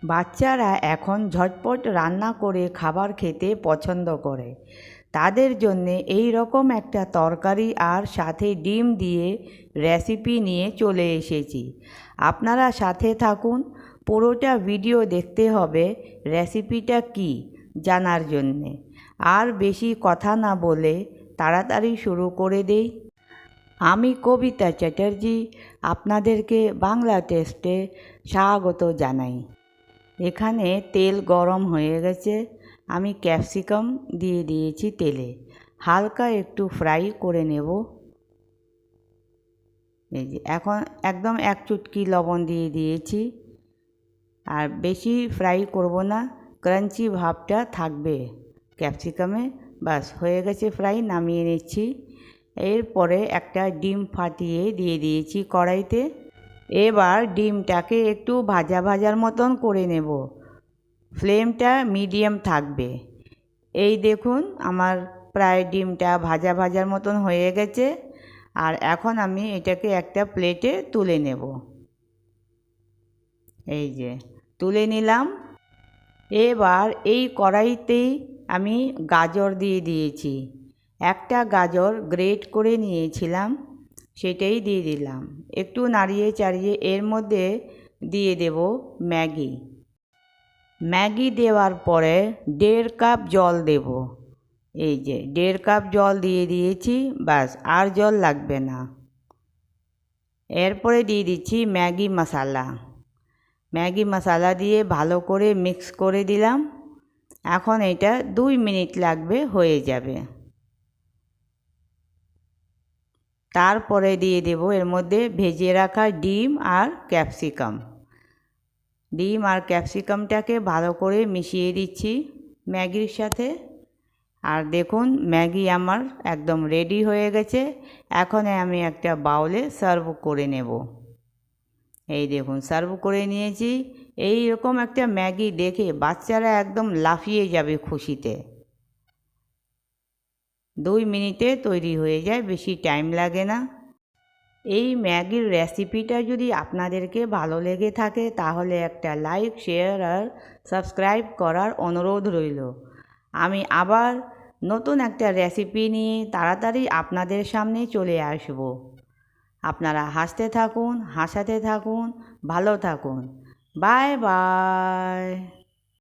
বাচ্চারা এখন ঝটপট রান্না করে খাবার খেতে পছন্দ করে। তাদের জন্যে এই রকম একটা তরকারি আর সাথে ডিম দিয়ে রেসিপি নিয়ে চলে এসেছি। আপনারা সাথে থাকুন, পুরোটা ভিডিও দেখতে হবে রেসিপিটা কি জানার জন্যে। আর বেশি কথা না বলে তাড়াতাড়ি শুরু করে দেই। আমি কবিতা চ্যাটার্জি আপনাদেরকে বাংলা টেস্টে স্বাগত জানাই। এখানে তেল গরম হয়ে গেছে, আমি ক্যাপসিকাম দিয়ে দিয়েছি তেলে, হালকা একটু ফ্রাই করে নেব। এই যে এখন একদম এক চুটকি লবণ দিয়ে দিয়েছি, আর বেশি ফ্রাই করব না, ক্রাঞ্চি ভাবটা থাকবে ক্যাপসিকামে। বাস হয়ে গেছে ফ্রাই, নামিয়ে নিচ্ছি। এরপরে একটা ডিম ফাটিয়ে দিয়ে দিয়েছি কড়াইতে। এবার ডিমটাকে একটু ভাজা ভাজার মতন করে নেব, ফ্লেমটা মিডিয়াম থাকবে। এই দেখুন আমার প্রায় ডিমটা ভাজা ভাজার মতন হয়ে গেছে। আর এখন আমি এটাকে একটা প্লেটে তুলে নেব। এই যে তুলে নিলাম। এবার এই কড়াইতেই আমি গাজর দিয়ে দিয়েছি, একটা গাজর গ্রেট করে নিয়েছিলাম, সেটাই দিয়ে দিলাম। একটু নাড়িয়ে চাড়িয়ে এর মধ্যে দিয়ে দেব ম্যাগি। ম্যাগি দেওয়ার পরে 1.5 কাপ জল দেব। এই যে 1.5 কাপ জল দিয়ে দিয়েছি, বাস আর জল লাগবে না। এরপরে দিয়ে দিচ্ছি ম্যাগি মশলা। ম্যাগি মশলা দিয়ে ভালো করে মিক্স করে দিলাম। এখন এটা 2 মিনিট লাগবে, হয়ে যাবে। তারপরে দিয়ে দেব এর মধ্যে ভেজে রাখা ডিম আর ক্যাপসিকাম। ডিম আর ক্যাপসিকামটাকে ভালো করে মিশিয়ে দিচ্ছি ম্যাগির সাথে। আর দেখুন ম্যাগি আমার একদম রেডি হয়ে গেছে। এখন আমি একটা বাউলে সার্ভ করে নেব। এই দেখুন সার্ভ করে নিয়েছি। এই রকম একটা ম্যাগি দেখে বাচ্চারা একদম লাফিয়ে যাবে খুশিতে। 2 মিনিটে তৈরি হয়ে যায়, বেশি টাইম লাগে না। এই ম্যাগির রেসিপিটা যদি আপনাদেরকে ভালো লেগে থাকে তাহলে একটা লাইক, শেয়ার আর সাবস্ক্রাইব করার অনুরোধ রইল। আমি আবার নতুন একটা রেসিপি নিয়ে তাড়াতাড়ি আপনাদের সামনে চলে আসব। আপনারা হাসতে থাকুন, হাসাতে থাকুন, ভালো থাকুন। Bye bye.